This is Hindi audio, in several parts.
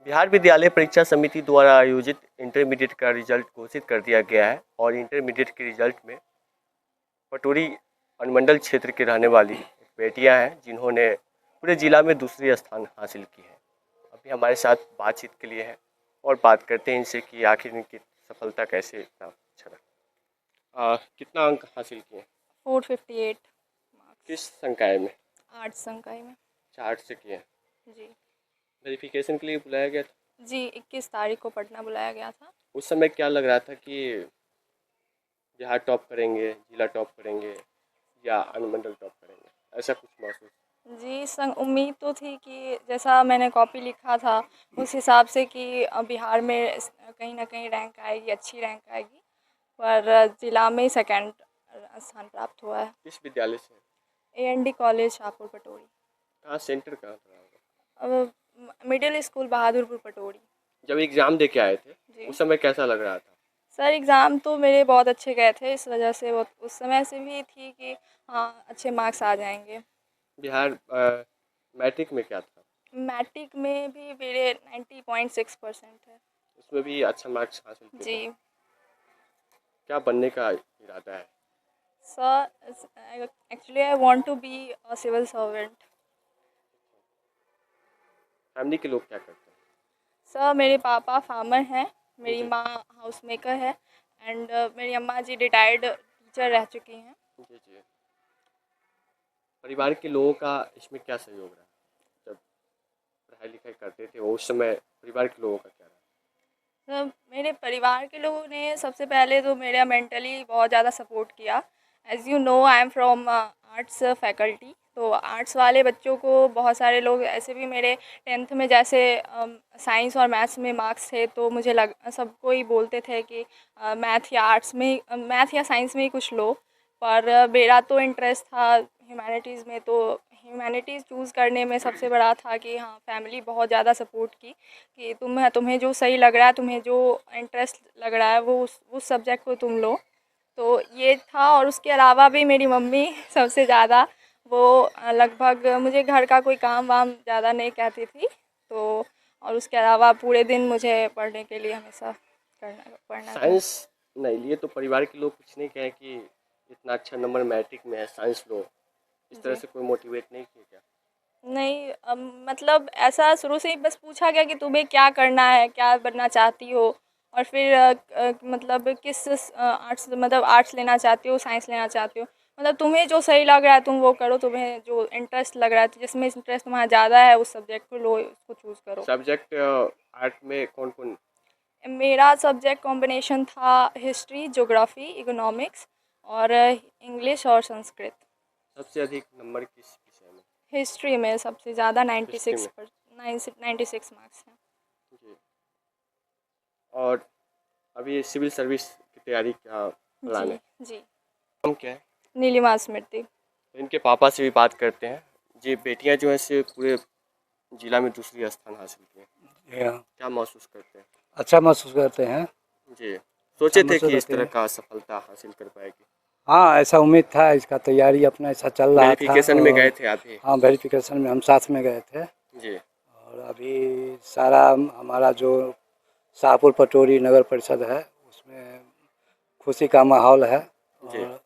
बिहार विद्यालय परीक्षा समिति द्वारा आयोजित इंटरमीडिएट का रिजल्ट घोषित कर दिया गया है और इंटरमीडिएट के रिजल्ट में पटोरी अनुमंडल क्षेत्र की रहने वाली एक बेटियां हैं जिन्होंने पूरे जिला में दूसरी स्थान हासिल की है। अभी हमारे साथ बातचीत के लिए है और बात करते हैं इनसे कि आखिर इनकी सफलता कैसे इतना अच्छा रहा। कितना अंक हासिल किए? 458 मार्क्स। किस संकाय में? आर्ट्स संकाय में। 4 से किए? जी वेरिफिकेशन के लिए बुलाया गया था? जी 21 तारीख को पटना बुलाया गया था। उस समय क्या लग रहा था कि बिहार टॉप करेंगे, जिला टॉप करेंगे या अनुमंडल टॉप करेंगे, ऐसा कुछ महसूस? जी संग उम्मीद तो थी कि जैसा मैंने कॉपी लिखा था उस हिसाब से कि बिहार में कहीं ना कहीं रैंक आएगी, अच्छी रैंक आएगी, पर जिला में सेकंड स्थान प्राप्त हुआ है। किस विद्यालय से? AND college Shahpur Patori. कहाँ सेंटर कहाँ रहा होगा? अब मिडिल स्कूल बहादुरपुर पटोरी। जब एग्ज़ाम दे के आए थे जी उस समय कैसा लग रहा था? सर एग्ज़ाम तो मेरे बहुत अच्छे गए थे, इस वजह से वो उस समय से भी थी कि हाँ अच्छे मार्क्स आ जाएंगे। बिहार मैट्रिक में क्या था? मैट्रिक में भी मेरे 90.6% है। उसमें भी अच्छा मार्क्स हासिल किए जी थे। क्या बनने का इरादा है? Sir actually I want to be a civil servant. Family के लोग क्या करते हैं? सर मेरे पापा फार्मर हैं, मेरी जी माँ हाउस मेकर है एंड मेरी अम्मा जी रिटायर्ड टीचर रह चुकी हैं। जी जी। परिवार के लोगों का इसमें क्या सहयोग रहा? जब पढ़ाई लिखाई करते थे वो उस समय परिवार के लोगों का क्या रहा? तो मेरे परिवार के लोगों ने सबसे पहले तो मेरा मेंटली बहुत ज़्यादा सपोर्ट किया। As you know I am from arts faculty, तो आर्ट्स वाले बच्चों को बहुत सारे लोग ऐसे भी मेरे 10th में जैसे साइंस और मैथ्स में मार्क्स थे तो मुझे सबको ही बोलते थे कि मैथ या साइंस में ही कुछ लो, पर मेरा तो इंटरेस्ट था ह्यूमैनिटीज़ में, तो ह्यूमैनिटीज़ चूज़ करने में सबसे बड़ा था कि हाँ फैमिली बहुत ज़्यादा सपोर्ट की कि तुम्हें जो सही लग रहा है, तुम्हें जो इंटरेस्ट लग रहा है वो उस सब्जेक्ट को तुम लो, तो ये था। और उसके अलावा भी मेरी मम्मी सबसे ज़्यादा वो लगभग मुझे घर का कोई काम वाम ज़्यादा नहीं कहती थी, तो और उसके अलावा पूरे दिन मुझे पढ़ने के लिए हमेशा पढ़ना था। साइंस नहीं लिए तो परिवार के लोग कुछ नहीं कहे कि इतना अच्छा नंबर मैट्रिक में है, साइंस लो, इस तरह जी से कोई मोटिवेट नहीं किया क्या? नहीं मतलब ऐसा शुरू से ही बस पूछा गया कि तुम्हें क्या करना है, क्या बनना चाहती हो, और फिर मतलब किस आर्ट्स मतलब आर्ट्स लेना चाहती हो, साइंस लेना चाहती हो, मतलब तुम्हें जो सही लग रहा है तुम वो करो, तुम्हें जो इंटरेस्ट लग रहा है जिसमें इंटरेस्ट तुम्हारा ज़्यादा है उस सब्जेक्ट को लो, उसको चूज़ करो। सब्जेक्ट आर्ट में कौन कौन? मेरा सब्जेक्ट कॉम्बिनेशन था हिस्ट्री, ज्योग्राफी, इकोनॉमिक्स और इंग्लिश और संस्कृत। सबसे अधिक नंबर किस विषय में? हिस्ट्री में सबसे ज़्यादा हिस्ट्री में? 96 मार्क्स हैं। जी। और अभी सिविल सर्विस की तैयारी क्या जी प्लान है? जी नाम क्या है? नीलिमा स्मृति। तो इनके पापा से भी बात करते हैं। जी, बेटियां जो है से पूरे जिला में दूसरी स्थान हासिल की हैं। जी हाँ, क्या महसूस करते हैं? अच्छा महसूस करते हैं। जी। अच्छा सोचे थे महसूस कि इस करते तरह हैं। का सफलता हासिल कर पाएगी? हाँ, ऐसा उम्मीद था, इसका तैयारी अपना ऐसा चल रहा था। वेरिफिकेशन में गए और थे आप भी? हाँ, वेरिफिकेशन में हम साथ में गए थे। जी। और अभी सारा हमारा जो शाहपुर पटोरी नगर परिषद है उसमें खुशी का माहौल है। जी। और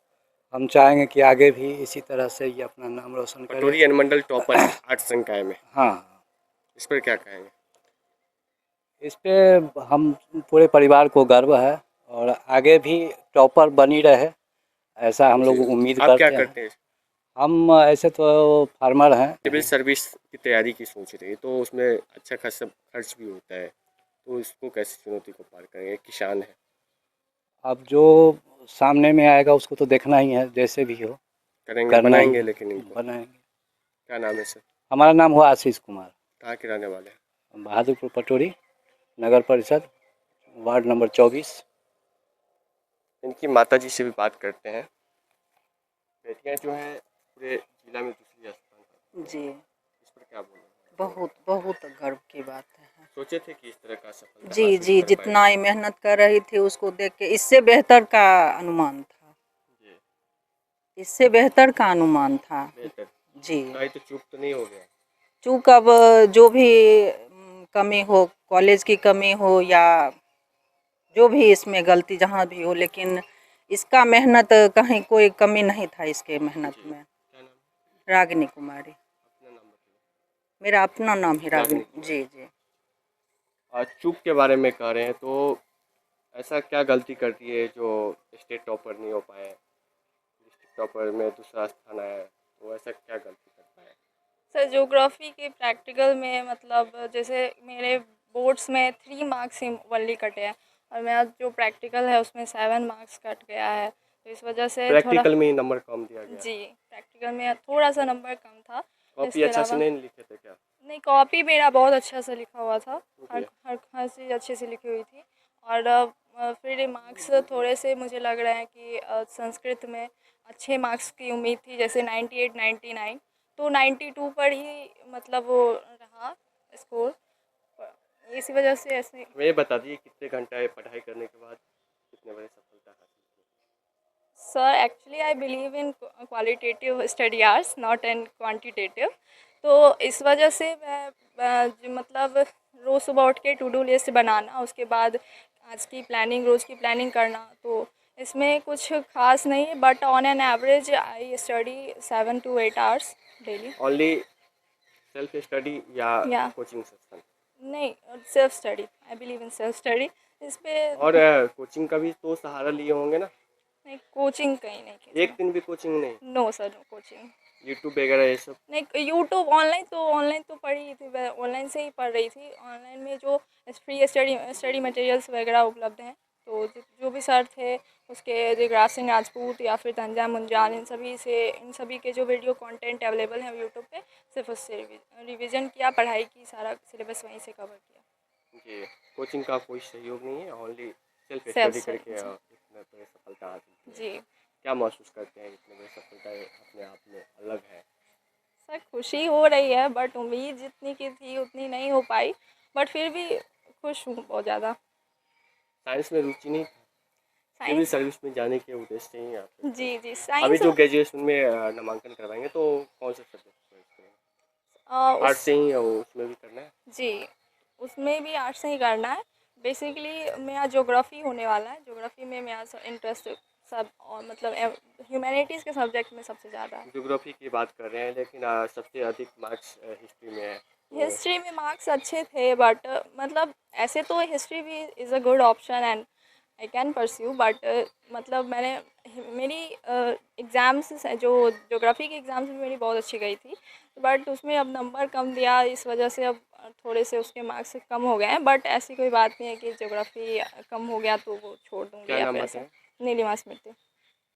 हम चाहेंगे कि आगे भी इसी तरह से ये अपना नाम रोशन करे। पटोरी अनुमंडल टॉपर है 8 संकाय में, हाँ, इस पर क्या कहेंगे? इस पे हम पूरे परिवार को गर्व है और आगे भी टॉपर बनी रहे, ऐसा हम जी। लोग उम्मीद आप क्या करते हैं। करते हैं? हम ऐसे तो फार्मर सिविल हैं। सर्विस की तैयारी की सोच रही है तो उसमें अच्छा खासा खर्च भी होता है, तो इसको कैसे चुनौती को पार करेंगे? एक किसान है। अब जो सामने में आएगा उसको तो देखना ही है, जैसे भी हो करेंगे, करना ही बनाएंगे है, लेकिन इनको। बनाएंगे। क्या नाम है सर? हमारा नाम हुआ आशीष कुमार, कहाँ के रहने वाले हैं? बहादुरपुर पटोरी नगर परिषद, वार्ड नंबर 24। इनकी माता जी से भी बात करते हैं। बेटियां जो हैं पूरे जिला में दूसरी स्थान पर, जी इस पर क्या बोलेंगे? बहुत बहुत गर्व की बात है। सोचे थे कि इस तरह का सफलता जी हासिल जी कर जितना पाएंगे? ही मेहनत कर रही थी उसको देख के इससे बेहतर का अनुमान था, जी। इससे बेहतर का अनुमान था। बेहतर। जी कहीं तो चूक तो नहीं हो गया? चूँकि अब जो भी कमी हो कॉलेज की कमी हो या जो भी इसमें गलती जहाँ भी हो, लेकिन इसका मेहनत कहीं कोई कमी नहीं था इसके मेहनत जी। में। क्या नाम है? रागिनी कुमारी, अपना नाम बताइए। मेरा अपना नाम है रागिनी रागिनी। जी जी। चूक के बारे में कह रहे हैं तो ऐसा क्या गलती करती है जो स्टेट टॉपर नहीं हो पाए, डिस्ट्रिक्ट टॉपर में दूसरा स्थान आया है, तो ऐसा क्या गलती करता है? सर ज्योग्राफी के प्रैक्टिकल में मतलब जैसे मेरे बोर्ड्स में 3 मार्क्स ही ओनली कटे हैं और मेरा जो प्रैक्टिकल है उसमें 7 मार्क्स कट गया है, तो इस वजह से थोड़ा। प्रैक्टिकल में ही नंबर कम दिया गया? जी, प्रैक्टिकल में थोड़ा सा नंबर कम था। कॉपी इसके अच्छा से अलावा नहीं लिखे थे क्या? नहीं, कॉपी मेरा बहुत अच्छा से लिखा हुआ था, हर जी। हर हर चीज़ अच्छे से लिखी हुई थी। और फिर मार्क्स थोड़े से मुझे लग रहा है कि संस्कृत में अच्छे मार्क्स की उम्मीद थी, जैसे 98 99, तो 92 पर ही मतलब वो रहा स्कोर, इसी वजह से ऐसे। हमें ये बता दीजिए कितने घंटे पढ़ाई करने के बाद कितने बजे सफलता हासिल की? Sir actually I believe in qualitative study hours not in quantitative, तो इस वजह से मैं मतलब रोज़ सुबह उठ के टू डू लिस्ट बनाना, उसके बाद आज की प्लानिंग, रोज़ की प्लानिंग करना, तो इसमें कुछ खास नहीं है, but on an average I study 7 to 8 hours daily. Only self study या या कोचिंग सेक्शन? नहीं, self study, I believe in self study. इस पे और कोचिंग का भी तो सहारा लिए होंगे ना? नहीं, कोचिंग कहीं नहीं की। एक दिन भी कोचिंग नहीं? No sir, no coaching. YouTube वगैरह ये सब? नहीं, यूट्यूब ऑनलाइन तो पढ़ी थी, मैं ऑनलाइन से ही पढ़ रही थी। ऑनलाइन में जो फ्री स्टडी मटेरियल्स वगैरह उपलब्ध हैं, तो जो भी सर थे उसके, जयराज सिंह राजपूत या फिर तंजा मुंजान, इन सभी के जो वीडियो कंटेंट अवेलेबल हैं यूट्यूब पे, सिर्फ उससे रिवीजन किया, पढ़ाई की, सारा सिलेबस वहीं से कवर किया। जी। कोचिंग का कोई सहयोग नहीं है, only self self study study, करके जी। इतने बड़े सफलता हासिल की है। जी क्या महसूस करते हैं इतने बड़े सफलता अपने आप में अलग है? सर, खुशी हो रही है, बट उम्मीद जितनी की थी उतनी नहीं हो पाई, बट फिर भी खुश हूँ बहुत ज़्यादा। साइंस में रुचि नहीं था? सिविल साइंस, सर्विस में जाने के उद्देश्य से ही आप जी जी, अभी साइंस जो ग्रेजुएशन में नामांकन करवाएंगे तो कौन से सब्जेक्ट में करेंगे? आर्ट उस से ही और उसमें भी करना है? जी, उसमें भी आर्ट्स से ही करना है। बेसिकली मेरा ज्योग्राफी होने वाला है, ज्योग्राफी में मेरा इंटरेस्ट सब, और मतलब ह्यूमैनिटीज़ के सब्जेक्ट में सबसे ज़्यादा है। ज्योग्राफी की बात कर रहे हैं लेकिन सबसे अधिक मार्क्स हिस्ट्री में है, तो हिस्ट्री में मार्क्स अच्छे थे, बट मतलब ऐसे तो हिस्ट्री भी is a good option and I can pursue, but मतलब मेरी एग्ज़ाम्स जो ज्योग्राफी की एग्ज़ाम्स में मेरी बहुत अच्छी गई थी, बट उसमें अब नंबर कम दिया, इस वजह से अब थोड़े से उसके मार्क्स कम हो गए हैं, बट ऐसी कोई बात नहीं है कि ज्योग्राफी कम हो गया तो वो छोड़ दूँगी क्या या नाम फिर ऐसा। बताएं? नीलिमा स्मृति।